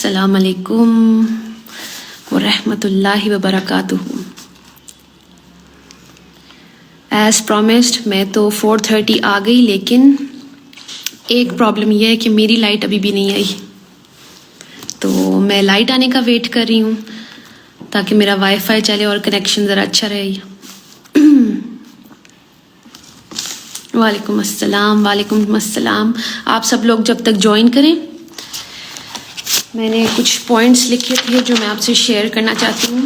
السلام علیکم ورحمۃ اللہ وبرکاتہ. ایز پرومسڈ میں تو 4:30 آ گئی، لیکن ایک پرابلم یہ ہے کہ میری لائٹ ابھی بھی نہیں آئی، تو میں لائٹ آنے کا ویٹ کر رہی ہوں تاکہ میرا وائی فائی چلے اور کنیکشن ذرا اچھا رہے. وعلیکم السلام. وعلیکم السلام. آپ سب لوگ جب تک جوائن کریں، میں نے کچھ پوائنٹس لکھے تھے جو میں آپ سے شیئر کرنا چاہتی ہوں.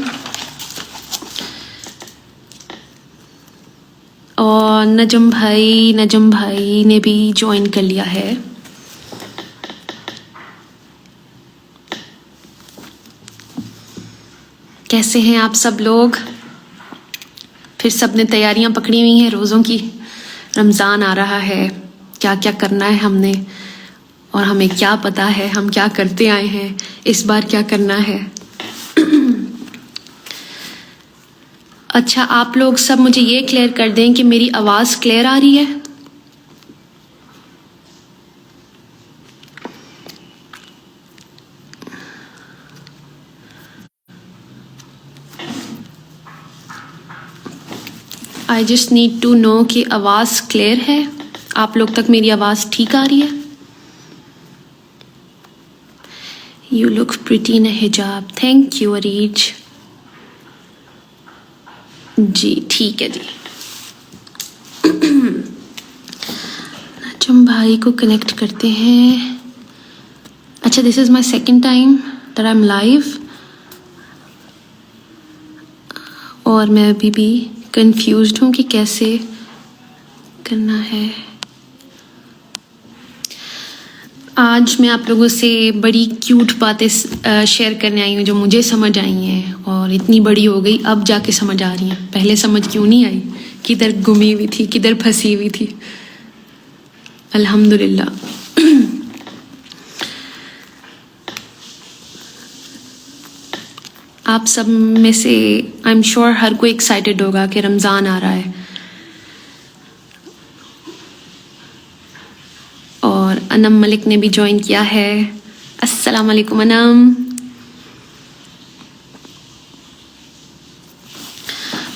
اور نجم بھائی نے بھی جوائن کر لیا ہے. کیسے ہیں آپ سب لوگ؟ پھر سب نے تیاریاں پکڑی ہوئی ہیں روزوں کی. رمضان آ رہا ہے، کیا کیا کرنا ہے ہم نے، اور ہمیں کیا پتا ہے ہم کیا کرتے آئے ہیں، اس بار کیا کرنا ہے. اچھا، آپ لوگ سب مجھے یہ کلیئر کر دیں کہ میری آواز کلیئر آ رہی ہے؟ I just need to know کہ آواز کلیئر ہے، آپ لوگ تک میری آواز ٹھیک آ رہی ہے؟ یو لک پریٹی ان حجاب. Thank you اریج. جی ٹھیک ہے جی. نجم بھائی کو کنیکٹ کرتے ہیں. اچھا، this is my second time that I am live, اور میں ابھی بھی کنفیوزڈ ہوں کہ کیسے کرنا ہے. آج میں آپ لوگوں سے بڑی کیوٹ باتیں شیئر کرنے آئی ہوں جو مجھے سمجھ آئی ہیں، اور اتنی بڑی ہو گئی اب جا کے سمجھ آ رہی ہیں. پہلے سمجھ کیوں نہیں آئی؟ کدھر گمی ہوئی تھی، کدھر پھنسی ہوئی تھی. الحمدللہ. آپ سب میں سے آئی ایم شیور ہر کوئی ایکسائٹیڈ ہوگا کہ رمضان آ رہا ہے. اور انم ملک نے بھی جوائن کیا ہے. السلام علیکم انم.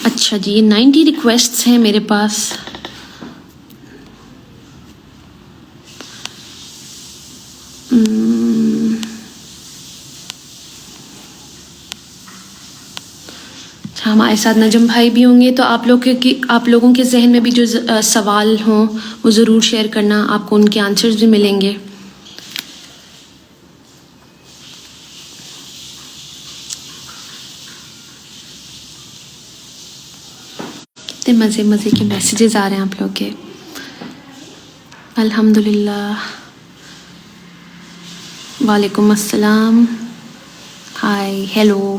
اچھا جی، 90 ریکویسٹس ہیں میرے پاس. ہمارے ساتھ نجم بھائی بھی ہوں گے، تو آپ لوگوں کے ذہن میں بھی جو سوال ہوں وہ ضرور شیئر کرنا، آپ کو ان کے آنسرز بھی ملیں گے. کتنے مزے کے میسیجز آ رہے ہیں آپ لوگ کے. الحمدللہ. وعلیکم السلام. ہائے، ہیلو.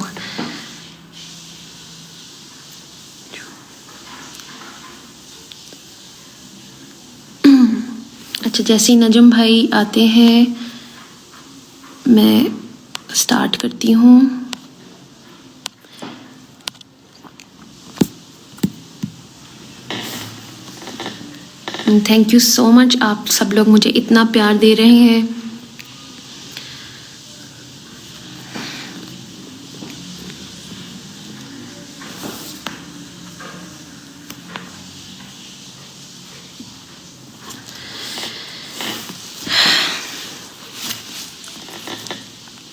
اچھا، جیسے نجم بھائی آتے ہیں میں اسٹارٹ کرتی ہوں. تھینک یو سو مچ، آپ سب لوگ مجھے اتنا پیار دے رہے ہیں.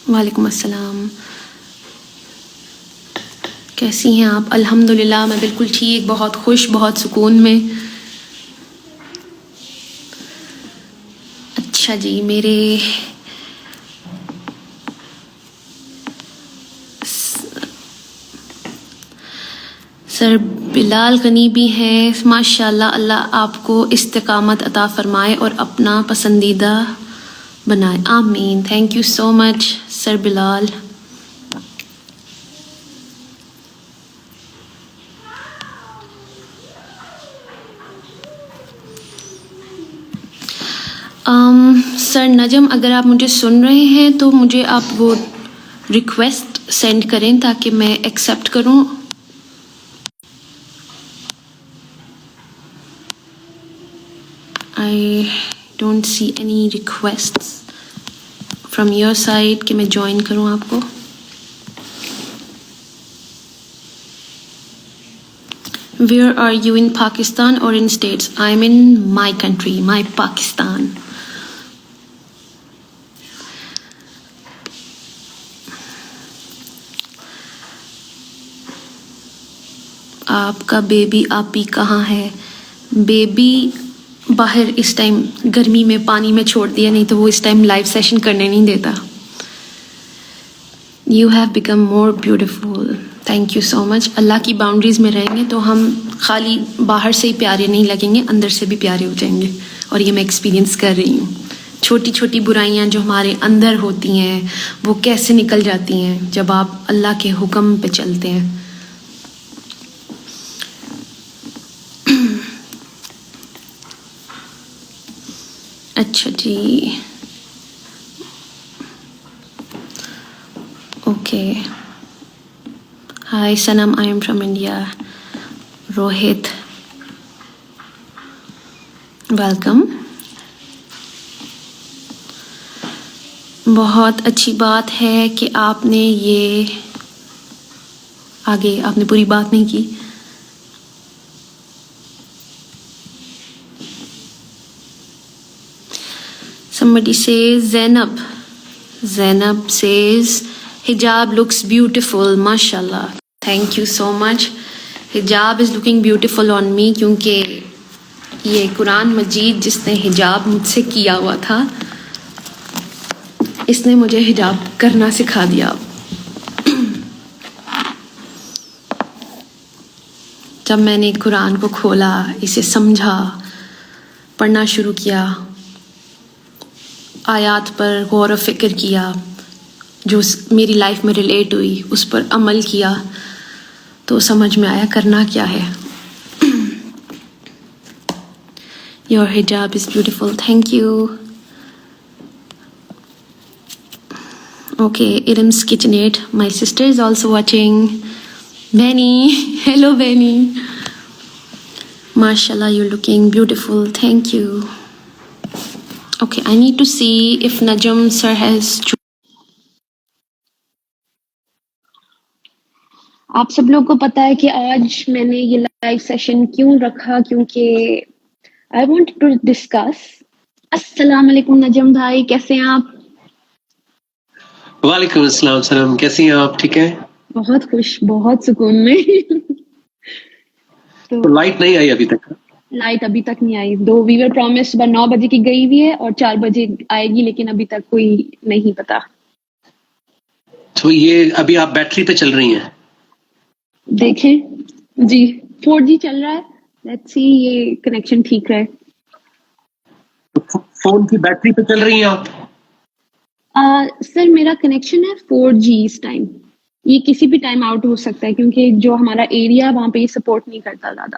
وعلیکم السلام. کیسی ہیں آپ؟ الحمدللہ میں بالکل ٹھیک، بہت خوش، بہت سکون میں. اچھا جی، میرے سر بلال غنی بھی ہیں. ماشاء اللہ، اللہ آپ کو استقامت عطا فرمائے اور اپنا پسندیدہ بنائے. آمین. تھینک یو سو مچ سر بلال. سر نجم، اگر آپ مجھے سن رہے ہیں تو مجھے آپ وہ ریکویسٹ سینڈ کریں تاکہ میں ایکسیپٹ کروں. I don't see any requests from your side کہ میں جوائن کروں آپ کو. Where are you, in Pakistan or in States? I'm in my country, my Pakistan. آپ کا بیبی آپی کہاں ہے؟ بیبی باہر اس ٹائم گرمی میں پانی میں چھوڑ دیا، نہیں تو وہ اس ٹائم لائیو سیشن کرنے نہیں دیتا. You have become more beautiful. Thank you so much. اللہ کی باؤنڈریز میں رہیں گے تو ہم خالی باہر سے ہی پیارے نہیں لگیں گے، اندر سے بھی پیارے ہو جائیں گے. اور یہ میں ایکسپیرینس کر رہی ہوں. چھوٹی چھوٹی برائیاں جو ہمارے اندر ہوتی ہیں وہ کیسے نکل جاتی ہیں جب آپ اللہ کے حکم پہ چلتے ہیں. اچھا جی، okay. Hi Sanam, I am from India. Rohit, welcome. بہت اچھی بات ہے کہ آپ نے یہ آگے آپ نے پوری بات نہیں کی. Somebody says Zainab says hijab looks beautiful, mashallah. Thank you so much. Hijab is looking beautiful on me کیونکہ یہ قرآن مجید جس نے حجاب مجھ سے کیا ہوا تھا اس نے مجھے حجاب کرنا سکھا دیا. جب میں نے قرآن کو کھولا، اسے سمجھا، پڑھنا شروع کیا، آیات پر غور و فکر کیا جو میری لائف میں ریلیٹ ہوئی، اس پر عمل کیا، تو سمجھ میں آیا کرنا کیا ہے. Your hijab is beautiful. Thank you. Okay, Irim's KitchenAid. My sister is also watching. Benny. Hello, Benny. MashaAllah, you're looking beautiful. Thank you. Okay, I need to see if Najam sir has... آپ سب لوگ کو پتا ہے کہ آج میں نے یہ لائیو سیشن کیوں رکھا، کیونکہ I want to discuss. السلام علیکم نجم بھائی، کیسے ہیں آپ؟ وعلیکم السلام. سلام، کیسی ہیں آپ؟ ٹھیک ہے، بہت خوش، بہت سکون میں. تو لائٹ نہیں آئی ابھی تک؟ لائٹ ابھی تک نہیں آئی. دو وی ور پرومس صبح 9 بجے کی گئی ہوئی ہے اور 4 بجے آئے گی، لیکن ابھی تک کوئی نہیں پتا. تو یہ ابھی آپ بیٹری پہ چل رہی ہیں؟ دیکھیں جی، 4G چل رہا ہے. لیٹس سی یہ کنیکشن ٹھیک رہے. فون کی بیٹری پہ چل رہی ہیں آپ؟ سر میرا کنیکشن ہے 4G اس ٹائم. یہ کسی بھی ٹائم آؤٹ ہو سکتا ہے کیونکہ جو ہمارا ایریا وہاں پہ یہ سپورٹ نہیں کرتا زیادہ.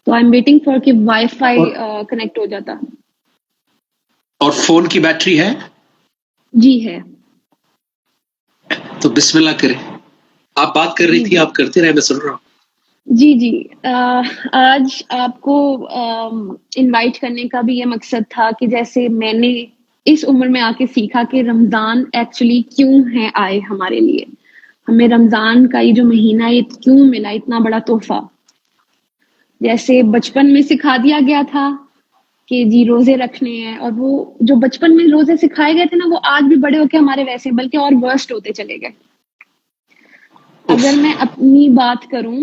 تو آئی ایم ویٹنگ فار کہ وائی فائی کنیکٹ ہو جاتا. اور فون کی بیٹری ہے؟ جی ہے. تو بسم اللہ کریں. آپ بات کر رہی تھی، آپ کرتے رہے، میں سن رہا ہوں. جی آج آپ کو انوائٹ کرنے کا بھی یہ مقصد تھا کہ جیسے میں نے اس عمر میں آ کے سیکھا کہ رمضان ایکچولی کیوں ہے آئے ہمارے لیے. ہمیں رمضان کا یہ جو مہینہ ہے کیوں ملا اتنا بڑا تحفہ. جیسے بچپن میں سکھا دیا گیا تھا کہ جی روزے رکھنے ہیں، اور وہ جو بچپن میں روزے سکھائے گئے تھے نا، وہ آج بھی بڑے ہو کے ہمارے ویسے بلکہ اور ورسٹ ہوتے چلے گئے. اگر میں اپنی بات کروں،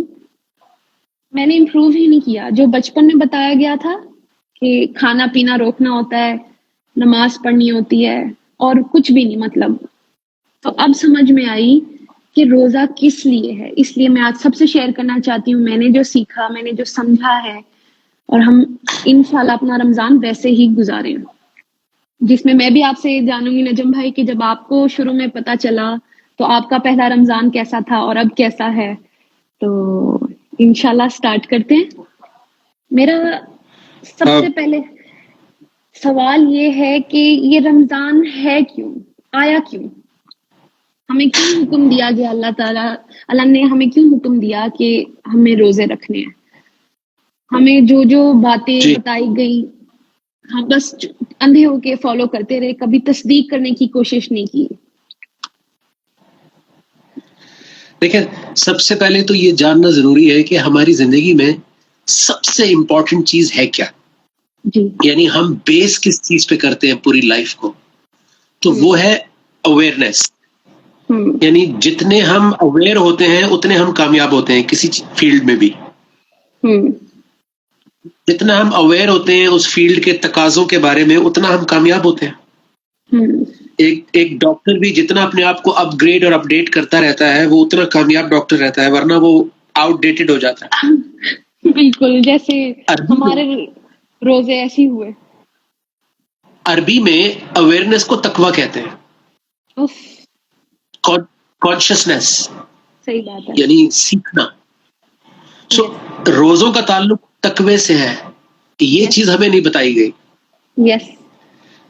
میں نے امپروو ہی نہیں کیا. جو بچپن میں بتایا گیا تھا کہ کھانا پینا روکنا ہوتا ہے، نماز پڑھنی ہوتی ہے، اور کچھ بھی نہیں مطلب. تو اب سمجھ میں آئی کہ روزہ کس لیے ہے. اس لیے میں آج سب سے شیئر کرنا چاہتی ہوں میں نے جو سیکھا، میں نے جو سمجھا ہے، اور ہم انشاءاللہ اپنا رمضان ویسے ہی گزاریں، جس میں بھی آپ سے جانوں گی نجم بھائی کہ جب آپ کو شروع میں پتا چلا تو آپ کا پہلا رمضان کیسا تھا اور اب کیسا ہے. تو انشاءاللہ سٹارٹ کرتے ہیں. میرا سب سے پہلے سوال یہ ہے کہ یہ رمضان ہے کیوں، آیا کیوں، ہمیں کیوں حکم دیا گیا، اللہ نے ہمیں کیوں حکم دیا کہ ہمیں روزے رکھنے ہیں. ہمیں جو باتیں بتائی گئی ہم بس اندھے ہو کے فالو کرتے رہے, کبھی تصدیق کرنے کی کوشش نہیں کی. دیکھیں, سب سے پہلے تو یہ جاننا ضروری ہے کہ ہماری زندگی میں سب سے امپورٹنٹ چیز ہے کیا. جی. یعنی ہم بیس کس چیز پہ کرتے ہیں پوری لائف کو, تو وہ ہے اویئرنیس. یعنی جتنے ہم اویئر ہوتے ہیں اتنے ہم کامیاب ہوتے ہیں کسی فیلڈ میں بھی. جتنا ہم اویئر ہوتے ہیں اس فیلڈ کے تقاضوں کے بارے میں اتنا ہم کامیاب ہوتے ہیں. ایک ڈاکٹر بھی جتنا اپنے آپ کو اپ گریڈ اور اپڈیٹ کرتا رہتا ہے وہ اتنا کامیاب ڈاکٹر رہتا ہے, ورنہ وہ آؤٹ ڈیٹڈ ہو جاتا ہے. بالکل, جیسے ہمارے روزے ایسے ہوئے. عربی میں اویئرنیس کو تقویٰ کہتے ہیں, کانشیسنیس, صحیح بات ہے, یعنی سیکھنا. سو روزوں کا تعلق تقوی سے ہے, یہ چیز ہمیں نہیں بتائی گئی. یس.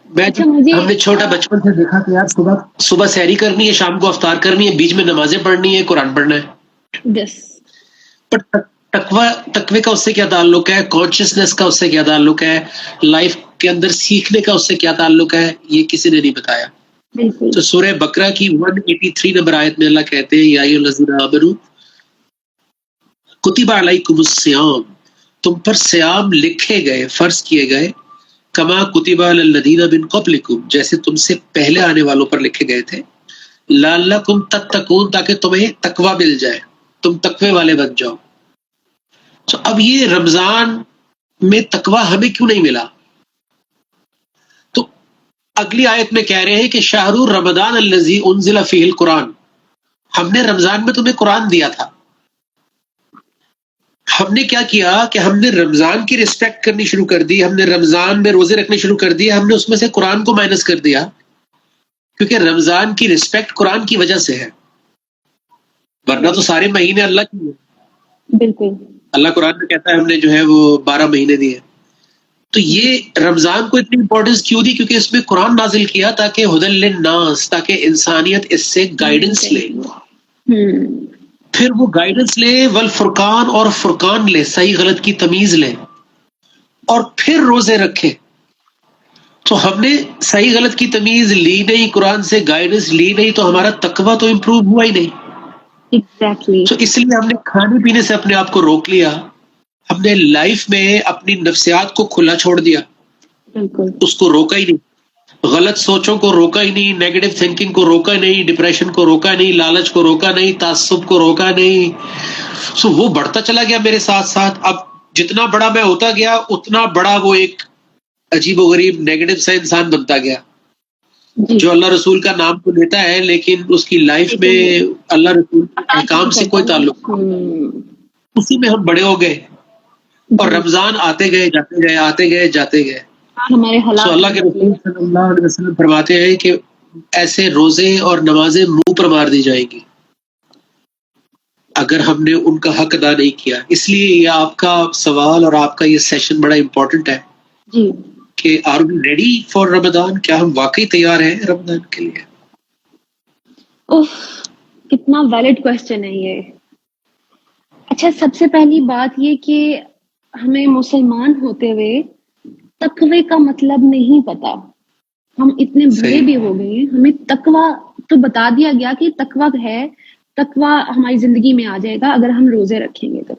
ہم نے چھوٹا بچپن سے دیکھا کہ یار صبح سحری کرنی ہے, شام کو افطار کرنی ہے, بیچ میں نمازیں پڑھنی ہے, قرآن پڑھنا ہے. پر تقوی کا اس سے کیا تعلق ہے, کانشیسنیس کا اس سے کیا تعلق ہے, لائف کے اندر سیکھنے کا اس سے کیا تعلق ہے, یہ کسی نے نہیں بتایا. تو سورہ بقرہ کی 183 نمبر آیت میں اللہ کہتے ہیں یا ایھا الذین آمنوا کتب علیکم الصیام, تم پر صیام لکھے گئے, فرض کیے گئے, کما کتب علی الذین من قبلکم, جیسے تم سے پہلے آنے والوں پر لکھے گئے تھے, لعلکم تتقون, تاکہ تمہیں تقوی مل جائے, تم تقوی والے بن جاؤ. تو اب یہ رمضان میں تقوی ہمیں کیوں نہیں ملا؟ تو اگلی آیت میں کہہ رہے ہیں کہ شہر رمضان الذی انزل فیہ القرآن, ہم نے رمضان میں تمہیں قرآن دیا تھا. ہم نے کیا کیا کہ ہم نے رمضان کی رسپیکٹ کرنی شروع کر دی, ہم نے رمضان میں روزے رکھنے شروع کر دیے, ہم نے اس میں سے قرآن کو مائنس کر دیا, کیونکہ رمضان کی رسپیکٹ قرآن کی وجہ سے ہے, ورنہ تو سارے مہینے اللہ کی ہیں. بالکل, اللہ قرآن میں کہتا ہے ہم نے جو ہے وہ 12 مہینے دیے. تو یہ رمضان کو اتنی امپورٹنس کیوں دی؟ کیونکہ اس میں قرآن نازل کیا تاکہ ہدی للناس, تاکہ انسانیت اس سے گائیڈنس لے, پھر وہ گائیڈنس لے, والفرقان, اور فرقان لے, صحیح غلط کی تمیز لے, اور پھر روزے رکھے. تو ہم نے صحیح غلط کی تمیز لی نہیں, قرآن سے گائیڈنس لی نہیں, تو ہمارا تقویٰ تو امپروو ہوا ہی نہیں. ایگزیکٹلی. تو اس لیے ہم نے کھانے پینے سے اپنے آپ کو روک لیا, ہم نے لائف میں اپنی نفسیات کو کھلا چھوڑ دیا, اس کو روکا ہی نہیں, غلط سوچوں کو روکا ہی نہیں, نیگیٹو تھنکنگ کو روکا نہیں, ڈپریشن کو روکا نہیں, لالچ کو روکا نہیں, تعصب کو روکا نہیں. سو وہ بڑھتا چلا گیا میرے ساتھ ساتھ. اب جتنا بڑا میں ہوتا گیا اتنا بڑا وہ ایک عجیب و غریب نیگیٹو سا انسان بنتا گیا, جو اللہ رسول کا نام تو لیتا ہے لیکن اس کی لائف میں اللہ رسول کے احکام سے کوئی تعلق نہیں. اسی میں ہم بڑے ہو گئے, اور رمضان آتے گئے جاتے گئے, آتے گئے جاتے گئے. سو اللہ کے رسول صلی اللہ علیہ وسلم فرماتے ہیں کہ ایسے روزے اور نمازیں منہ پر مار دی جائیں گی اگر ہم نے ان کا حق ادا نہیں کیا. اس لیے یہ آپ کا سوال اور آپ کا یہ سیشن بڑا امپورٹنٹ ہے جی, کہ آر وی ریڈی فار رمضان, کیا ہم واقعی تیار ہیں رمضان کے لیے؟ کتنا ویلڈ کوسچن ہے یہ. اچھا, سب سے پہلی بات یہ کہ ہمیں مسلمان ہوتے ہوئے تقوی کا مطلب نہیں پتا. ہم اتنے بڑے بھی ہو گئے, ہمیں تقوی تو بتا دیا گیا کہ تقوی ہے, تقوی ہماری زندگی میں آ جائے گا اگر ہم روزے رکھیں گے تو,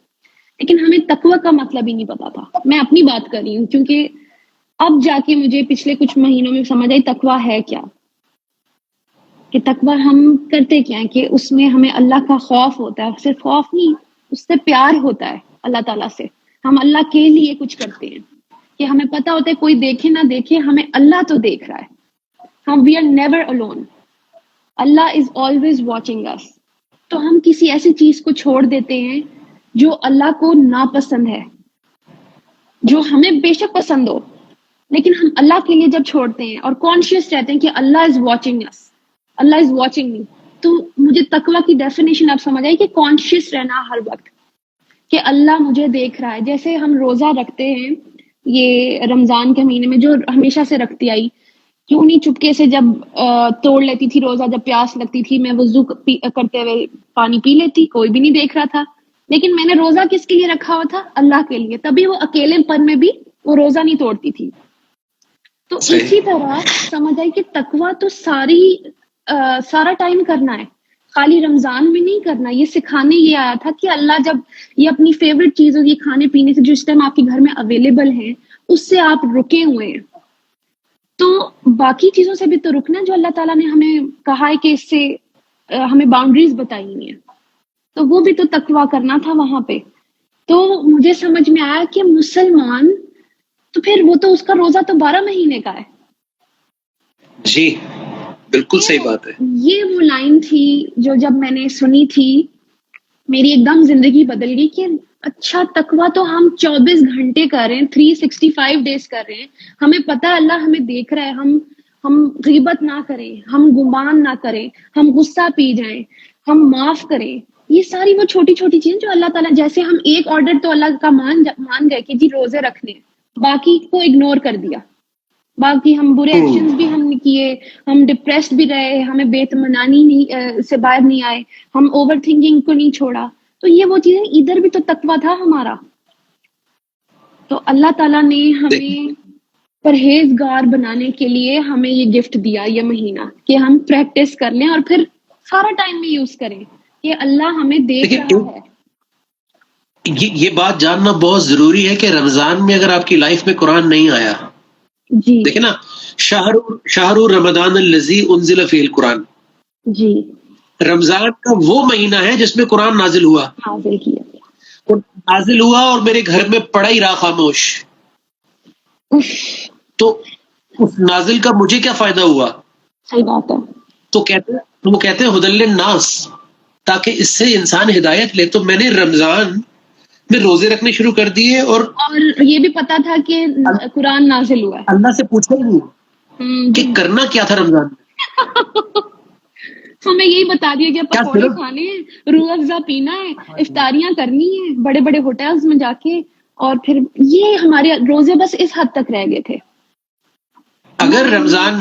لیکن ہمیں تقوی کا مطلب ہی نہیں پتا تھا. میں اپنی بات کر رہی ہوں کیونکہ اب جا کے مجھے پچھلے کچھ مہینوں میں سمجھ آئی تقوی ہے کیا, کہ تقوی ہم کرتے کیا ہیں, کہ اس میں ہمیں اللہ کا خوف ہوتا ہے, صرف خوف نہیں, اس سے پیار ہوتا ہے اللہ تعالیٰ سے. ہم اللہ کے لیے کچھ کرتے ہیں کہ ہمیں پتا ہوتا ہے کوئی دیکھے نہ دیکھے, ہمیں اللہ تو دیکھ رہا ہے. ہم we are never alone, Allah is always watching us. تو ہم کسی ایسی چیز کو چھوڑ دیتے ہیں جو اللہ کو ناپسند ہے, جو ہمیں بے شک پسند ہو, لیکن ہم اللہ کے لیے جب چھوڑتے ہیں اور کانشیس رہتے ہیں کہ اللہ از واچنگ us, اللہ از واچنگ می, تو مجھے تقوی کی ڈیفینیشن اب سمجھ آئی کہ کانشیس رہنا ہر وقت کہ اللہ مجھے دیکھ رہا ہے. جیسے ہم روزہ رکھتے ہیں یہ رمضان کے مہینے میں, جو ہمیشہ سے رکھتی آئی, کیوں نہیں چپکے سے جب توڑ لیتی تھی روزہ, جب پیاس لگتی تھی میں وضو کرتے ہوئے پانی پی لیتی, کوئی بھی نہیں دیکھ رہا تھا, لیکن میں نے روزہ کس کے لیے رکھا ہوا تھا؟ اللہ کے لیے. تبھی وہ اکیلے پن میں بھی وہ روزہ نہیں توڑتی تھی. تو اسی طرح سمجھ آئی کہ تقویٰ تو سارا ٹائم کرنا ہے، خالی رمضان میں نہیں کرنا. یہ سکھانے یہ آیا تھا کہ اللہ جب یہ اپنی فیوریٹ چیزوں کی کھانے پینے سے جو اس ٹائم آپ کے گھر میں اویلیبل ہیں اس سے آپ رکے ہوئے ہیں، تو باقی چیزوں سے بھی تو رکنا ہے جو اللہ تعالیٰ نے ہمیں کہا ہے کہ اس سے ہمیں باؤنڈریز بتائی ہوئی ہیں، تو وہ بھی تو تقویٰ کرنا تھا وہاں پہ. تو مجھے سمجھ میں آیا کہ مسلمان تو پھر وہ تو اس کا روزہ تو 12 مہینے کا ہے. جی بالکل صحیح بات ہے. یہ وہ لائن تھی جو جب میں نے سنی تھی میری ایک دم زندگی بدل گئی کہ اچھا تقویٰ تو ہم 24 گھنٹے کر رہے ہیں، 365 ڈیز کر رہے ہیں. ہمیں پتہ ہے اللہ ہمیں دیکھ رہا ہے، ہم غیبت نہ کریں، ہم گمان نہ کریں، ہم غصہ پی جائیں، ہم معاف کریں. یہ ساری وہ چھوٹی چھوٹی چیزیں جو اللہ تعالیٰ، جیسے ہم ایک آرڈر تو اللہ کا مان گئے کہ جی روزے رکھنے ہیں، باقی کو اگنور کر دیا، باقی ہم برے ایکشنز بھی ہم نے کیے، ہم ڈپریسڈ بھی رہے، ہمیں بے اطمینانی سے باہر نہیں آئے، ہم اوور تھنکنگ کو نہیں چھوڑا. تو یہ وہ چیزیں، ادھر بھی تو تقویٰ تھا ہمارا. تو اللہ تعالیٰ نے ہمیں پرہیزگار بنانے کے لیے ہمیں یہ گفٹ دیا یہ مہینہ کہ ہم پریکٹس کر لیں اور پھر سارا ٹائم میں یوز کریں کہ اللہ ہمیں دیکھ رہا ہے. یہ بات جاننا بہت ضروری ہے کہ رمضان میں اگر آپ کی لائف میں قرآن نہیں آیا، جی دیکھیں نا، شہر رمضان الذی انزل فیہ القرآن، جی رمضان کا وہ مہینہ ہے جس میں قرآن نازل ہوا، نازل کیا. نازل ہوا اور میرے گھر میں پڑا ہی رہا خاموش. تو اس نازل کا مجھے کیا فائدہ ہوا؟ صحیح بات ہے. تو وہ کہتے ہیں ہدی للناس، تاکہ اس سے انسان ہدایت لے. تو میں نے رمضان میں روزے رکھنے شروع کر دیے، اور یہ بھی پتا تھا کہ قرآن نازل ہوا ہے. اللہ سے پوچھا ہی نہیں کہ کرنا کیا تھا رمضان میں. ہمیں یہی بتا دیا کہ پکوڑے کھانے ہیں، روح افزا پینا ہے، افطاریاں کرنی ہیں بڑے بڑے ہوٹلز میں جا کے، اور پھر یہ ہمارے روزے بس اس حد تک رہ گئے تھے. اگر رمضان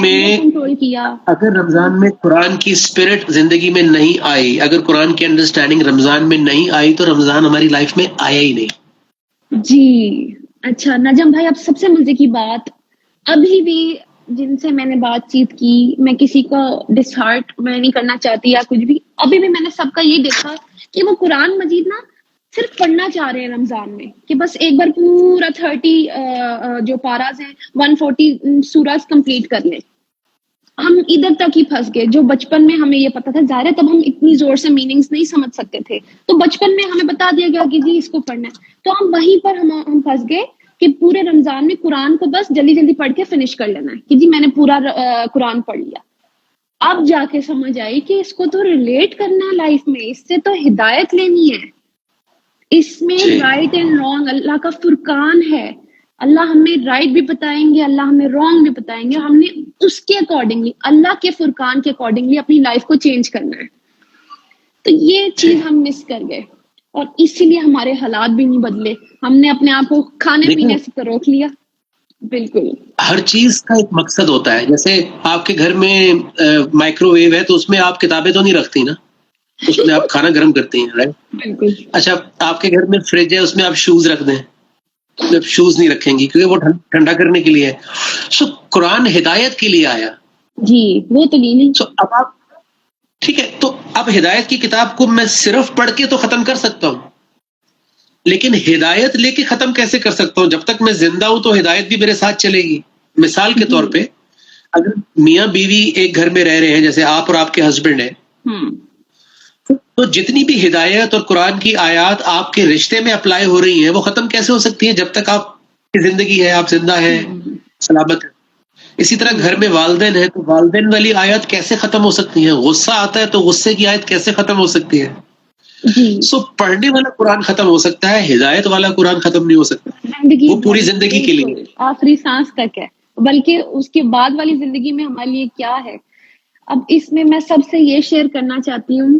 میں قرآن کی اسپرٹ زندگی میں نہیں آئی، اگر قرآن کی انڈرسٹینڈنگ رمضان میں نہیں آئی، تو رمضان ہماری لائف میں آیا ہی نہیں. جی اچھا نجم بھائی، اب سب سے مزے کی بات، ابھی بھی جن سے میں نے بات چیت کی، میں کسی کو ڈس ہارٹ میں نہیں کرنا چاہتی یا کچھ بھی، ابھی بھی میں نے سب کا یہ دیکھا کہ وہ قرآن مجید نا صرف پڑھنا چاہ رہے ہیں رمضان میں، کہ بس ایک بار پورا 30 جو پاراز ہیں 140 سوراز کمپلیٹ کر لیں. ہم ادھر تک ہی پھنس گئے جو بچپن میں ہمیں یہ پتا تھا. ظاہر ہے تب ہم اتنی زور سے میننگز نہیں سمجھ سکتے تھے، تو بچپن میں ہمیں بتا دیا گیا کہ جی اس کو پڑھنا ہے، تو ہم وہیں پر ہم پھنس گئے کہ پورے رمضان میں قرآن کو بس جلدی جلدی پڑھ کے فنش کر لینا ہے کہ جی میں نے پورا قرآن پڑھ لیا. اب جا کے سمجھ آئی کہ اس کو تو ریلیٹ کرنا ہے لائف میں، اس سے تو ہدایت لینی ہے. اس میں رائٹ اینڈ رانگ اللہ کا فرقان ہے. اللہ ہمیں رائٹ بھی بتائیں گے، اللہ ہمیں رانگ بھی بتائیں گے. ہم نے اس کے اکارڈنگلی، اللہ کے فرقان کے اکارڈنگلی اپنی لائف کو چینج کرنا ہے. تو یہ چیز ہم مس کر گئے، اور اسی لیے ہمارے حالات بھی نہیں بدلے. ہم نے اپنے آپ کو کھانے پینے سے روک لیا. بالکل، ہر چیز کا ایک مقصد ہوتا ہے. جیسے آپ کے گھر میں مائکرو ویو ہے، تو اس میں آپ کتابیں تو نہیں رکھتی نا، اس میں آپ کھانا گرم کرتی ہیں، رائٹ؟ بالکل. اچھا، آپ کے گھر میں فریج ہے، اس میں آپ شوز رکھ دیں، شوز نہیں رکھیں گی کیونکہ وہ ٹھنڈا کرنے کے لیے ہے. سو قرآن ہدایت کے لیے آیا. جی وہ تو نہیں. سو اب آپ ٹھیک ہے، تو اب ہدایت کی کتاب کو میں صرف پڑھ کے تو ختم کر سکتا ہوں، لیکن ہدایت لے کے ختم کیسے کر سکتا ہوں؟ جب تک میں زندہ ہوں تو ہدایت بھی میرے ساتھ چلے گی. مثال کے طور پہ اگر میاں بیوی ایک گھر میں رہ رہے ہیں، جیسے آپ اور آپ کے ہسبینڈ ہیں، تو جتنی بھی ہدایت اور قرآن کی آیات آپ کے رشتے میں اپلائی ہو رہی ہیں، وہ ختم کیسے ہو سکتی ہیں جب تک آپ کی زندگی ہے، آپ زندہ ہیں، سلامت ہیں. اسی طرح گھر میں والدین ہیں، تو والدین والی آیات کیسے ختم ہو سکتی ہیں؟ غصہ آتا ہے تو غصے کی آیت کیسے ختم ہو سکتی ہے؟ سو پڑھنے والا قرآن ختم ہو سکتا ہے، ہدایت والا قرآن ختم نہیں ہو سکتا. وہ پوری زندگی کے لیے، آخری سانس تک ہے، بلکہ اس کے بعد والی زندگی میں ہمارے لیے کیا ہے. اب اس میں میں سب سے یہ شیئر کرنا چاہتی ہوں،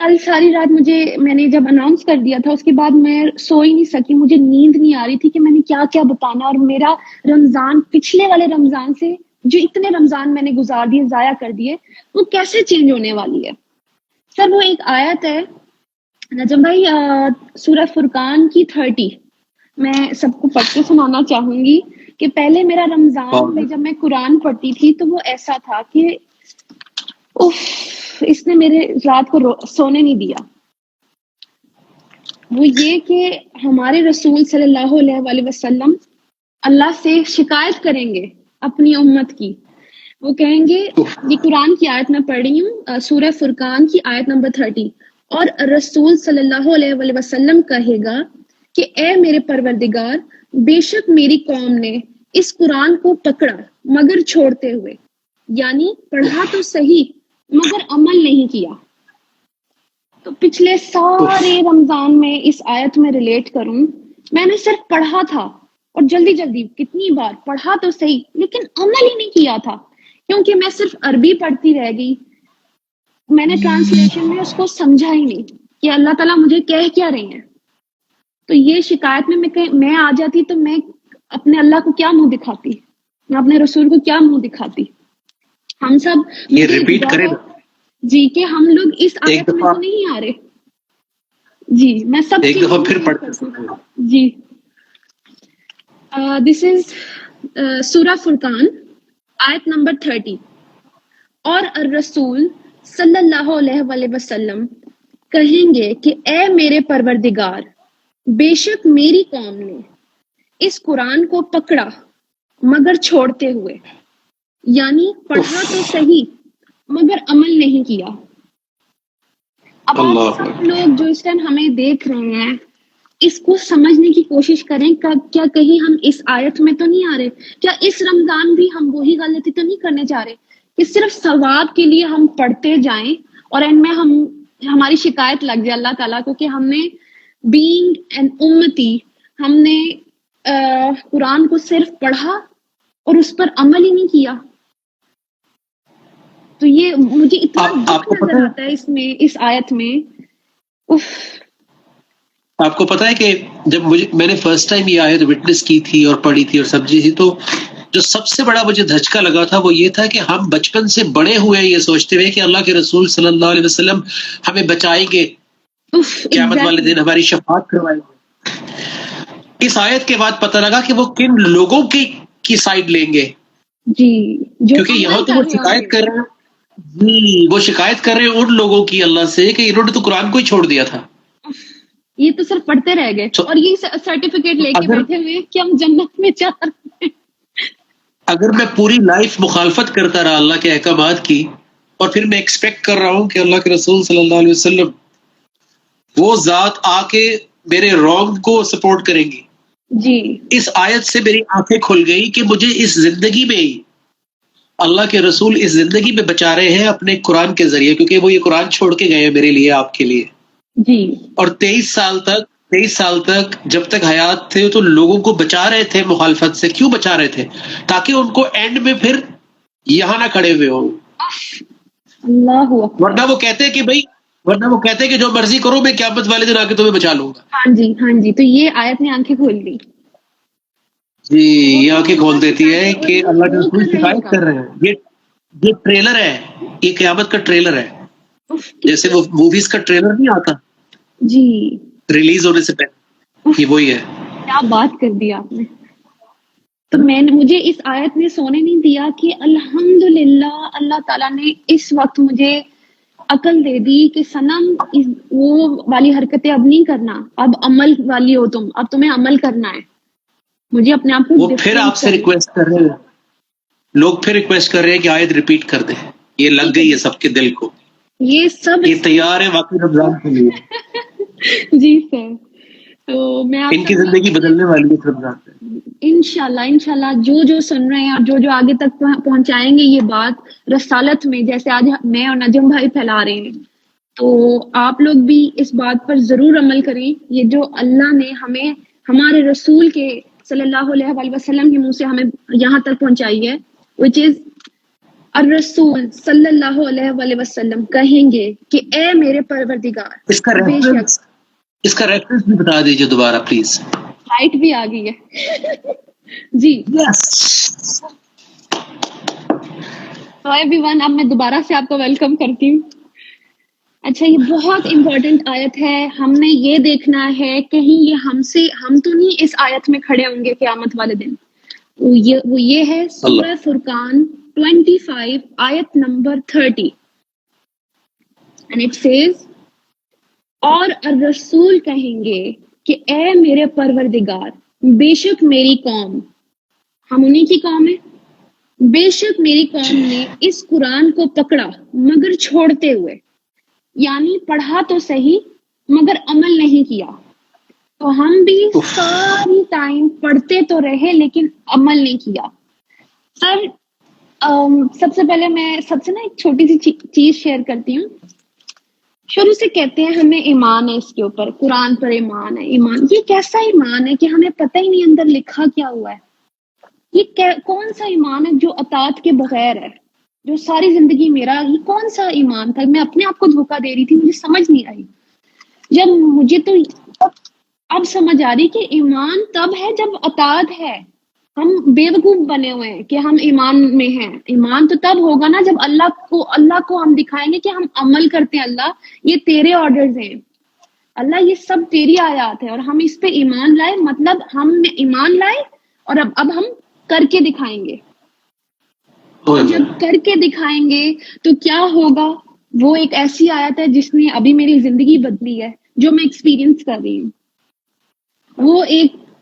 کل ساری رات میں نے جب اناؤنس کر دیا تھا، اس کے بعد میں سو ہی نہیں سکی. مجھے نیند نہیں آ رہی تھی کہ میں نے کیا کیا بتانا، اور میرا رمضان پچھلے والے رمضان سے جو اتنے رمضان میں نے گزار دیے، ضائع کر دیے، وہ کیسے چینج ہونے والی ہے. سر وہ ایک آیت ہے نجم بھائی، سورہ فرقان کی 30، میں سب کو پڑھ کے سنانا چاہوں گی کہ پہلے میرا رمضان میں جب میں قرآن پڑھتی تھی تو وہ ایسا تھا کہ اس نے میرے رات کو سونے نہیں دیا. وہ یہ کہ ہمارے رسول صلی اللہ علیہ وآلہ وسلم اللہ سے شکایت کریں گے اپنی امت کی. وہ کہیں گے, یہ قرآن کی آیت میں پڑھ رہی ہوں, سورہ فرقان کی آیت نمبر 30, اور رسول صلی اللہ علیہ وآلہ وسلم کہے گا کہ اے میرے پروردگار, بے شک میری قوم نے اس قرآن کو پکڑا مگر چھوڑتے ہوئے, یعنی پڑھا تو صحیح مگر عمل نہیں کیا. تو پچھلے سارے رمضان میں اس آیت میں ریلیٹ کروں, میں نے صرف پڑھا تھا اور جلدی کتنی بار پڑھا تو صحیح لیکن عمل ہی نہیں کیا تھا, کیونکہ میں صرف عربی پڑھتی رہ گئی. میں نے ٹرانسلیشن میں اس کو سمجھا ہی نہیں کہ اللہ تعالیٰ مجھے کہہ کیا رہے ہیں. تو یہ شکایت میں آ جاتی تو میں اپنے اللہ کو کیا منہ دکھاتی, میں اپنے رسول کو کیا منہ دکھاتی. ہم سب یہ ریپیٹ کریں جی کہ ہم لوگ اس آیت میں تو نہیں آ رہے. جی میں سب ایک دفعہ پھر پڑھتے جی. دس از سورہ فرقان آیت نمبر 30. اور الرسول صلی اللہ علیہ وآلہ وسلم کہیں گے کہ اے میرے پروردگار, بے شک میری قوم نے اس قرآن کو پکڑا مگر چھوڑتے ہوئے, یعنی پڑھا تو صحیح مگر عمل نہیں کیا. اب آپ سب لوگ جو اس ٹائم ہمیں دیکھ رہے ہیں اس کو سمجھنے کی کوشش کریں, کیا کہیں ہم اس آیت میں تو نہیں آ رہے, کیا اس رمضان بھی ہم وہی غلطی تو نہیں کرنے جا رہے کہ صرف ثواب کے لیے ہم پڑھتے جائیں اور ان میں ہماری شکایت لگ جائے اللہ تعالیٰ کو کہ ہم نے بینگ این امتی, ہم نے قرآن کو صرف پڑھا اور اس پر عمل ہی نہیں کیا. تو یہ مجھے اتنا دکھ نظر آتا ہے اس آیت میں. آپ کو پتا ہے کہ جب میں نے فرسٹ ٹائم یہ آیت وٹنس کی تھی اور پڑھی تھی اور سمجھی تھی, تو جو سب سے بڑا مجھے دھچکا لگا تھا وہ یہ تھا کہ ہم بچپن سے بڑے ہوئے یہ سوچتے ہوئے کہ اللہ کے رسول صلی اللہ علیہ وسلم ہمیں بچائیں گے, قیامت والے دن ہماری شفاعت کروائیں گے. اس آیت کے بعد پتہ لگا کہ وہ کن لوگوں کی سائڈ لیں گے. جی, کیونکہ یہاں تو وہ شکایت کر رہے ہیں, جی وہ شکایت کر رہے ہیں ان لوگوں کی اللہ سے کہ انہوں نے تو قرآن کو ہی چھوڑ دیا تھا, یہ تو صرف پڑھتے رہ گئے اور یہ سرٹیفکیٹ لے کے بیٹھے ہوئے کہ ہم جنت میں جا رہے ہیں. اگر میں پوری لائف مخالفت کرتا رہا اللہ کے احکامات کی, اور پھر میں ایکسپیکٹ کر رہا ہوں کہ اللہ کے رسول صلی اللہ علیہ وسلم وہ ذات آ کے میرے رانگ کو سپورٹ کریں گی. جی اس آیت سے میری آنکھیں کھل گئی کہ مجھے اس زندگی میں ہی اللہ کے رسول اس زندگی میں بچا رہے ہیں اپنے قرآن کے ذریعے, کیونکہ وہ یہ قرآن چھوڑ کے گئے ہیں میرے لیے, آپ کے لیے. جی. اور 23 سال تک جب تک حیات تھے تو لوگوں کو بچا رہے تھے مخالفت سے. کیوں بچا رہے تھے؟ تاکہ ان کو اینڈ میں پھر یہاں نہ کھڑے ہوئے ہوں. اللہ اکبر. ورنہ وہ کہتے کہ جو مرضی کرو, میں قیامت والے دن آ کے تمہیں بچا لوں گا. ہاں جی. تو یہ آیت نے آنکھیں کھول دی. جی, یہ آنکھیں کھول دیتی ہے کہ اللہ کے رسول شکایت کر رہے ہیں. یہ ٹریلر ہے, یہ قیامت کا ٹریلر ہے, جیسے وہ موویز کا ٹریلر نہیں آتا جی ریلیز ہونے سے پہلے, یہ وہی ہے. کیا بات کر دی آپ نے. تو مجھے اس آیت نے سونے نہیں دیا کہ الحمدللہ اللہ تعالیٰ نے اس وقت مجھے عقل دے دی کہ صنم وہ والی حرکتیں اب نہیں کرنا, اب عمل والی ہو تم, اب تمہیں عمل کرنا ہے. مجھے اپنے آپ کو وہ پھر آپ سے ریکویسٹ کر رہے ہیں, لوگ پھر ریکویسٹ کر رہے ہیں کہ آیت ریپیٹ کر دیں. یہ لگ گئی ہے سب کے دل کو, یہ سب یہ تیار ہے واقعی رمضان کے لیے. جی سر. تو میں ان کی زندگی بدلنے والی ہے رمضان سے. انشاءاللہ جو سن رہے ہیں اور جو آگے تک پہنچائیں گے یہ بات رسالت میں, جیسے آج میں اور نجم بھائی پھیلا رہے ہیں, تو آپ لوگ بھی اس بات پر ضرور عمل کریں. یہ جو اللہ نے ہمیں ہمارے رسول کے صلی اللہ علیہ وآلہ وسلم کے منہ سے ہمیں یہاں تک پہنچائی ہے, which is الرسول صلی اللہ علیہ وآلہ وسلم کہیں گے کہ اے میرے پروردگار. اس کا ریفرنس بھی بتا دیجیے دوبارہ پلیز. لائٹ بھی آ گئی ہے. جی تو ایوری ون, اب میں دوبارہ سے آپ کو ویلکم کرتی ہوں. اچھا, یہ بہت امپورٹنٹ آیت ہے. ہم نے یہ دیکھنا ہے کہیں یہ ہم تو نہیں اس آیت میں کھڑے ہوں گے قیامت والے دن. وہ یہ ہے سورہ فرقان 25 آیت نمبر 30 and it says اور الرسول کہیں گے کہ اے میرے پروردگار بے شک میری قوم، ہم انہی کی قوم ہیں، بے شک میری قوم نے اس قرآن کو پکڑا مگر چھوڑتے ہوئے، یعنی پڑھا تو صحیح مگر عمل نہیں کیا. تو ہم بھی ساری ٹائم پڑھتے تو رہے لیکن عمل نہیں کیا. سر سب سے پہلے میں سب سے نا ایک چھوٹی سی چیز شیئر کرتی ہوں. شروع سے کہتے ہیں ہمیں ایمان ہے اس کے اوپر، قرآن پر ایمان ہے. ایمان یہ کیسا ایمان ہے کہ ہمیں پتہ ہی نہیں اندر لکھا کیا ہوا ہے. یہ کون سا ایمان ہے جو اطاعت کے بغیر ہے، جو ساری زندگی میرا، یہ کون سا ایمان تھا؟ میں اپنے آپ کو دھوکہ دے رہی تھی، مجھے سمجھ نہیں آئی. جب مجھے تو اب سمجھ آ رہی کہ ایمان تب ہے جب اطاعت ہے. ہم بیوقوف بنے ہوئے ہیں کہ ہم ایمان میں ہیں. ایمان تو تب ہوگا نا جب اللہ کو ہم دکھائیں گے کہ ہم عمل کرتے ہیں. اللہ یہ تیرے آرڈرز ہیں، اللہ یہ سب تیری آیات ہے اور ہم اس پہ ایمان لائے، مطلب ہم نے ایمان لائے اور اب ہم کر کے دکھائیں گے. اور جب کر کے دکھائیں گے تو کیا ہوگا؟ وہ ایک ایسی آیت ہے جس نے ابھی میری زندگی بدلی ہے، جو میں ایکسپیرینس کر رہی ہوں.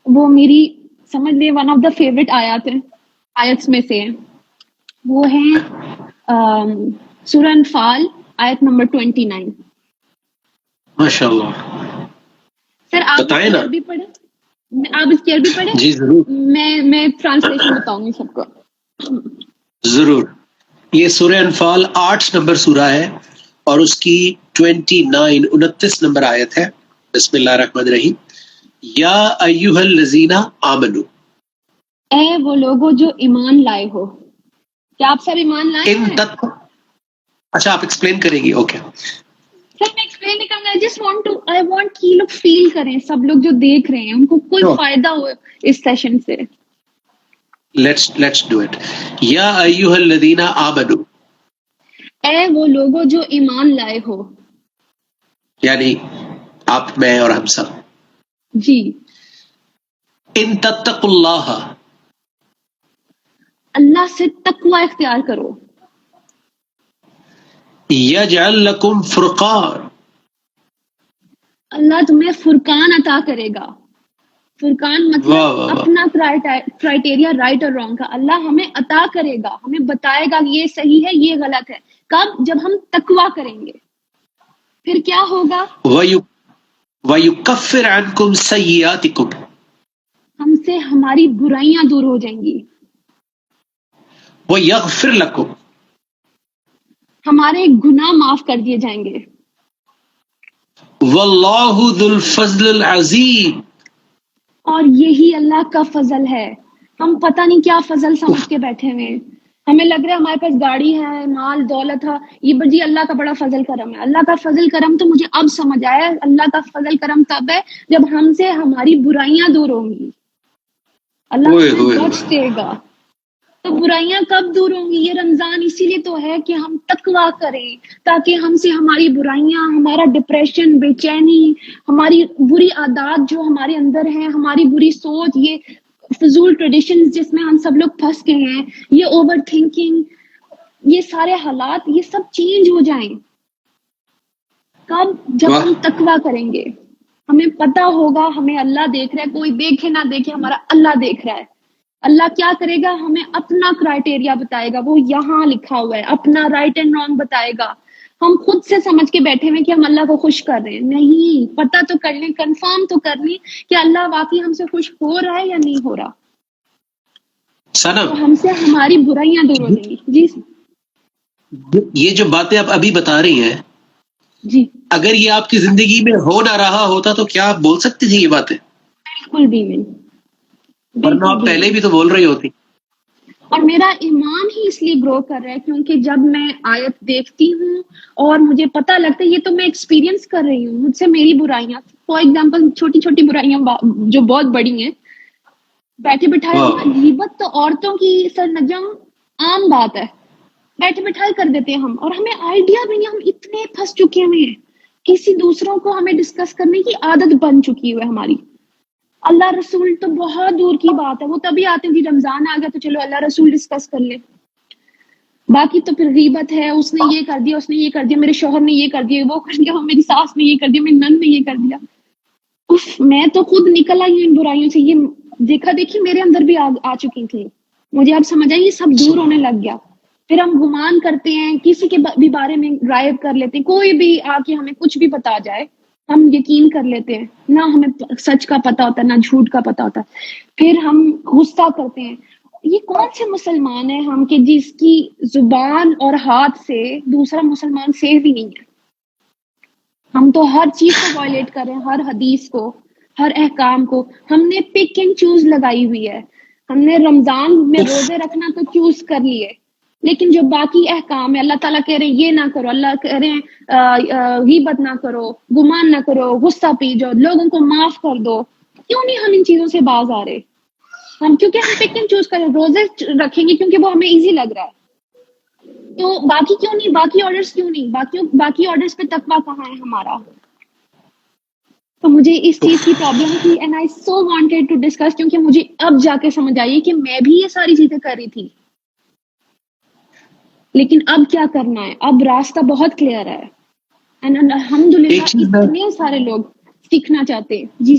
وہ میری سمجھ لے ون آف دا فیوریٹ آیتس میں سے وہ ہیں سورہ انفال آیت نمبر 29. ماشاء اللہ. سر آپ بتائیں نا. بھی پڑھیں، آپ اس کی عربی پڑھیں. جی ضرور. میں ٹرانسلیشن بتاؤں گی سب کو. ضرور. یہ سورہ انفال 8 نمبر سورہ ہے اور اس کی 29 نمبر آیت ہے. بسم اللہ الرحمن الرحیم. یا ایھا الذین آمنو، اے وہ لوگوں جو ایمان لائے ہو. کیا آپ سب ایمان لائے ہیں؟ اچھا آپ ایکسپلین کریں گی. اوکے سر میں ایکسپلین نہیں کرنا. I want کہ لوگ فیل کریں، سب لوگ جو دیکھ رہے ہیں ان کو کوئی فائدہ ہو اس سیشن سے. Let's do it. یا ایھا الذین آمنو، اے وہ لوگوں جو ایمان لائے ہو، یعنی آپ، میں اور ہم سب. جی. ان تتقوا اللہ، اللہ سے تقوی اختیار کرو. یجعل لکم فرقان، اللہ تمہیں فرقان عطا کرے گا. فرقان مطلب اپنا کرائٹیریا رائٹ اور رانگ کا اللہ ہمیں عطا کرے گا، ہمیں بتائے گا کہ یہ صحیح ہے یہ غلط ہے. کب؟ جب ہم تقوی کریں گے. پھر کیا ہوگا؟ وَيُكَفِّرْ عَنْكُمْ سَيِّئَاتِكُمْ، ہم سے ہماری برائیاں دور ہو جائیں گی. وَيَغْفِرْ لَكُمْ، ہمارے گناہ معاف کر دیے جائیں گے. وَاللَّهُ ذُو الْفَضْلِ الْعَظِيمِ، اور یہی اللہ کا فضل ہے. ہم پتہ نہیں کیا فضل سمجھ کے بیٹھے ہوئے ہیں. ہمیں لگ رہا ہے ہمارے پاس گاڑی ہے، مال دولت ہے، یہ جی اللہ کا بڑا فضل کرم ہے. اللہ کا فضل کرم تو مجھے اب سمجھ آیا، اللہ کا فضل کرم تب ہے جب ہم سے ہماری برائیاں دور ہوں گی. اللہ ہمیں بخش دے گا. تو برائیاں کب دور ہوں گی؟ یہ رمضان اسی لیے تو ہے کہ ہم تقویٰ کریں تاکہ ہم سے ہماری برائیاں، ہمارا ڈپریشن، بے چینی، ہماری بری عادات جو ہمارے اندر ہیں، ہماری بری سوچ، یہ فضول ٹریڈیشنز جس میں ہم سب لوگ پھنس گئے ہیں، یہ اوور تھنکنگ، یہ سارے حالات، یہ سب چینج ہو جائیں. کب؟ جب ہم تقویٰ کریں گے. ہمیں پتہ ہوگا ہمیں اللہ دیکھ رہا ہے، کوئی دیکھے نہ دیکھے ہمارا اللہ دیکھ رہا ہے. اللہ کیا کرے گا؟ ہمیں اپنا کرائٹیریا بتائے گا، وہ یہاں لکھا ہوا ہے، اپنا رائٹ اینڈ رانگ بتائے گا. ہم خود سے سمجھ کے بیٹھے ہوئے کہ ہم اللہ کو خوش کر رہے ہیں. نہیں، پتہ تو کر لیں، کنفرم تو کر لیں کہ اللہ واقعی ہم سے خوش ہو رہا ہے یا نہیں ہو رہا. تو ہم سے ہماری برائیاں دور ہو جائیں گی. جی یہ جو باتیں آپ ابھی بتا رہی ہیں، جی، اگر یہ آپ کی زندگی میں ہو نہ رہا ہوتا تو کیا آپ بول سکتی تھی یہ باتیں؟ بالکل بھی نہیں. ورنہ آپ پہلے بھی تو بول رہی ہوتی. اور میرا ایمان ہی اس لیے گرو کر رہا ہے کیونکہ جب میں آیت دیکھتی ہوں اور مجھے پتہ لگتا ہے یہ تو میں ایکسپیرینس کر رہی ہوں، مجھ سے میری برائیاں، فار ایگزامپل چھوٹی چھوٹی برائیاں جو بہت بڑی ہیں، بیٹھے بٹھائے غیبت تو عورتوں کی سر نجم عام بات ہے، بیٹھے بٹھائے کر دیتے ہیں ہم، اور ہمیں آئیڈیا بھی نہیں. ہم اتنے پھنس چکے ہوئے ہیں، کسی دوسروں کو ہمیں ڈسکس کرنے کی عادت بن چکی ہے ہماری. اللہ رسول تو بہت دور کی بات ہے، وہ تبھی آتے ہیں کہ رمضان آ گیا تو چلو اللہ رسول ڈسکس کر لے. باقی تو پھر غیبت ہے، اس نے یہ کر دیا، اس نے یہ کر دیا، میرے شوہر نے یہ کر دیا، وہ کر دیا، میری ساس نے یہ کر دیا، میری نند نے یہ کر دیا. اف، میں تو خود نکل آئی ہوں ان برائیوں سے. یہ دیکھا دیکھی میرے اندر بھی آ چکی تھی. مجھے اب سمجھ آئی یہ سب دور ہونے لگ گیا. پھر ہم گمان کرتے ہیں، کسی کے بھی بارے میں رائے کر لیتے ہیں، کوئی بھی آ کے ہمیں کچھ بھی بتا جائے ہم یقین کر لیتے ہیں، نہ ہمیں سچ کا پتہ ہوتا ہے نہ جھوٹ کا پتہ ہوتا ہے. پھر ہم غصہ کرتے ہیں. یہ کون سے مسلمان ہیں ہم کہ جس کی زبان اور ہاتھ سے دوسرا مسلمان سیف ہی نہیں ہے. ہم تو ہر چیز کو وائلیٹ کر رہے ہیں، ہر حدیث کو، ہر احکام کو. ہم نے پک اینڈ چوز لگائی ہوئی ہے. ہم نے رمضان میں روزے رکھنا تو چوز کر لیے، لیکن جو باقی احکام ہے اللہ تعالیٰ کہہ رہے ہیں یہ نہ کرو، اللہ کہہ رہے ہیں غیبت نہ کرو، گمان نہ کرو، غصہ پی جاؤ، لوگوں کو معاف کر دو. کیوں نہیں ہم ان چیزوں سے باز آ رہے؟ کیونکہ ہم پک اینڈ چوز کریں، روزے رکھیں گے کیونکہ وہ ہمیں ایزی لگ رہا ہے. تو باقی کیوں نہیں، باقی آرڈرز کیوں نہیں، باقی آرڈرز پہ تقویٰ کہاں ہے ہمارا؟ تو مجھے اس چیز کی پرابلم تھی and I so wanted to discuss, کیونکہ مجھے اب جا کے سمجھ آئی کہ میں بھی یہ ساری چیزیں کر رہی تھی. لیکن اب کیا کرنا ہے؟ اب راستہ بہت کلیئر ہے اینڈ الحمدللہ اتنے سارے لوگ سیکھنا چاہتے ہیں. جی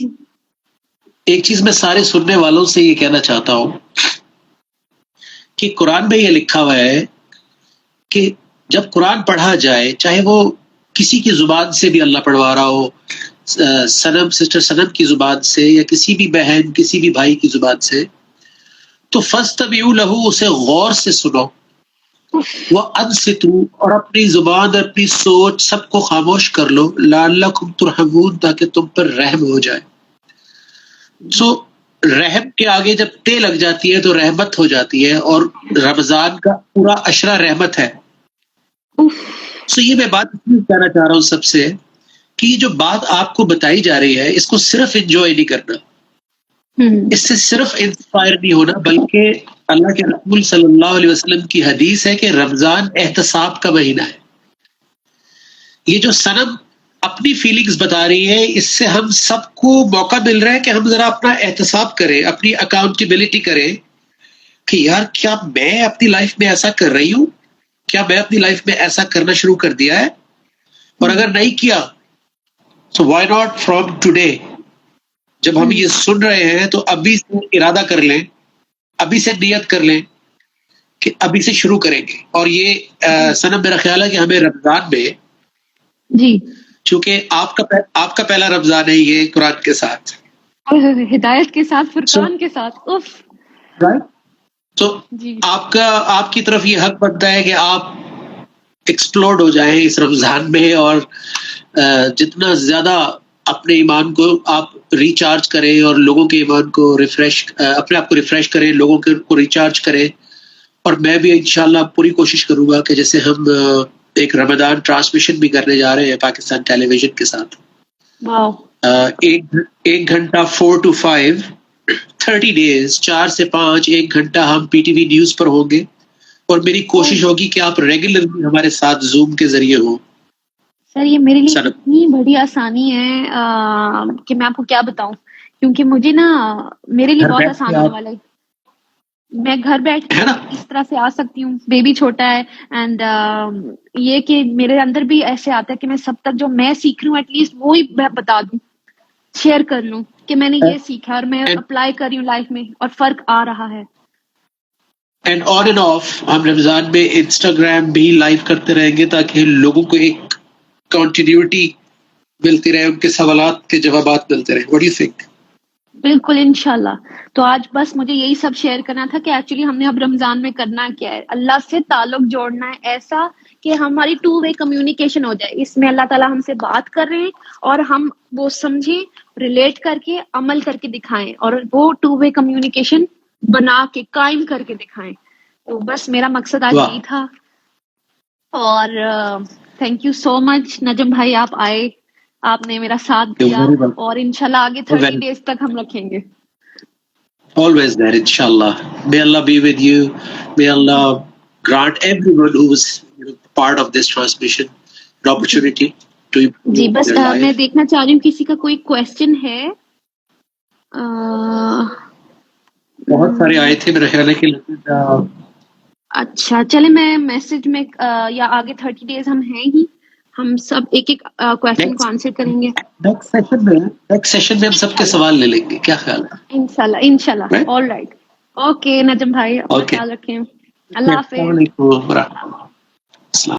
ایک چیز میں سارے سننے والوں سے یہ کہنا چاہتا ہوں کہ قرآن میں یہ لکھا ہوا ہے کہ جب قرآن پڑھا جائے، چاہے وہ کسی کی زبان سے بھی اللہ پڑھوا رہا ہو، سسٹر سنم کی زبان سے یا کسی بھی بہن کسی بھی بھائی کی زبان سے، تو فاستمعوا لہ، اسے غور سے سنو، وانصتوا، اور اپنی زبان اور اپنی سوچ سب کو خاموش کر لو، لعلکم ترحمون، تاکہ تم پر رحم ہو جائے. سو رحم کے آگے جب تے لگ جاتی ہے تو رحمت ہو جاتی ہے، اور رمضان کا پورا عشرہ رحمت ہے. سو یہ میں بات کہنا چاہ رہا ہوں سب سے کہ جو بات آپ کو بتائی جا رہی ہے اس کو صرف انجوائے نہیں کرنا، اس سے صرف انسپائر نہیں ہونا، بلکہ اللہ کے رسول صلی اللہ علیہ وسلم کی حدیث ہے کہ رمضان احتساب کا مہینہ ہے. یہ جو سنم اپنی فیلنگز بتا رہی ہے، اس سے ہم سب کو موقع مل رہا ہے کہ ہم ذرا اپنا احتساب کریں، اپنی اکاؤنٹیبلٹی کریں کہ یار کیا میں اپنی لائف میں ایسا کر رہی ہوں، کیا میں اپنی لائف میں ایسا کرنا شروع کر دیا ہے، اور اگر نہیں کیا تو وائی ناٹ فرام ٹوڈے، جب ہم یہ سن رہے ہیں تو ابھی سے ارادہ کر لیں، ابھی سے نیت کر لیں کہ ابھی سے شروع کریں گے. اور یہ سنم میرا خیال ہے کہ ہمیں رمضان میں، جی چونکہ آپ کا پہلا رمضان ہے یہ قرآن کے ساتھ، ہدایت کے ساتھ، فرقان کے ساتھ، تو آپ کی طرف یہ حق بنتا ہے کہ آپ ایکسپلورڈ ہو جائیں اس رمضان میں، اور جتنا زیادہ اپنے ایمان کو آپ ریچارج کریں اور لوگوں کے ایمان کو اپنے آپ کو ریفریش کریں، لوگوں کو ریچارج کریں. اور میں بھی انشاءاللہ پوری کوشش کروں گا کہ جیسے ہم ایک رمضان ٹرانسمیشن بھی کرنے جا رہے ہیں پاکستان ٹیلی ویژن کے ساتھ، ایک گھنٹہ 4 to 5 30 days، 4 سے 5 ایک گھنٹہ ہم پی ٹی وی نیوز پر ہوں گے، اور میری کوشش ہوگی کہ آپ ریگولرلی ہمارے ساتھ زوم کے ذریعے ہوں. سر یہ میرے لیے اتنی بڑی آسانی ہے کہ میں آپ کو کیا بتاؤں، کیونکہ مجھے نا میرے لیے بہت آسان ہونے والا ہے. میں گھر بیٹھ کے اس طرح سے آ سکتی ہوں، بیبی چھوٹا ہے، اینڈ یہ کہ میرے اندر بھی ایسے آتا ہے کہ میں سب تک جو میں سیکھ رہی ہوں ایٹ لیسٹ وہی بتا دوں، شیئر کر لوں کہ میں نے یہ سیکھا اور میں اپلائی کر رہی ہوں لائف میں اور فرق آ رہا ہے. اینڈ آن اینڈ آف ہم رمضان میں انسٹاگرام بھی لائیو کرتے رہیں گے تاکہ لوگوں کو ایک کنٹینیوٹی ملتی رہے، ان کے سوالات کے جوابات ملتے رہے. What do you think؟ بالکل انشاءاللہ. تو آج بس مجھے یہی سب شیئر کرنا تھا کہ ایکچولی ہم نے اب رمضان میں کرنا کیا ہے، اللہ سے تعلق جوڑنا ہے ایسا کہ ہماری 2-way کمیونیکیشن ہو جائے. اس میں اللہ تعالیٰ ہم سے بات کر رہے ہیں اور ہم وہ سمجھیں، ریلیٹ کر کے عمل کر کے دکھائیں، اور وہ 2-way کمیونیکیشن بنا کے قائم کر کے دکھائیں. تو بس میرا مقصد آج یہی تھا. اور تھینک یو سو مچ نجم بھائی، آپ آئے، آپ نے میرا ساتھ دیا، اور انشاءاللہ آگے 30 days تک ہم رکھیں گے. Always there, inshallah. May Allah be with you. May Allah grant everyone who was part of this transmission an opportunity to improve جی بس their life. میں دیکھنا چاہ رہی ہوں کسی کا کوئی کوشچن ہے. بہت سارے آئے تھے میرے خیال ہے کہ اچھا چلے میں میسج میں یا آگے 30 days ہم ہیں ہی، ہم سب ایک ایک کویشچن کو آنسر کریں گے نیکسٹ سیشن میں ہم سب کے سوال لے لیں گے، کیا خیال ہے؟ انشاءاللہ آل رائٹ. اوکے نجم بھائی اپنا خیال رکھیں. اللہ حافظ. السلام علیکم ورحمۃ اللہ.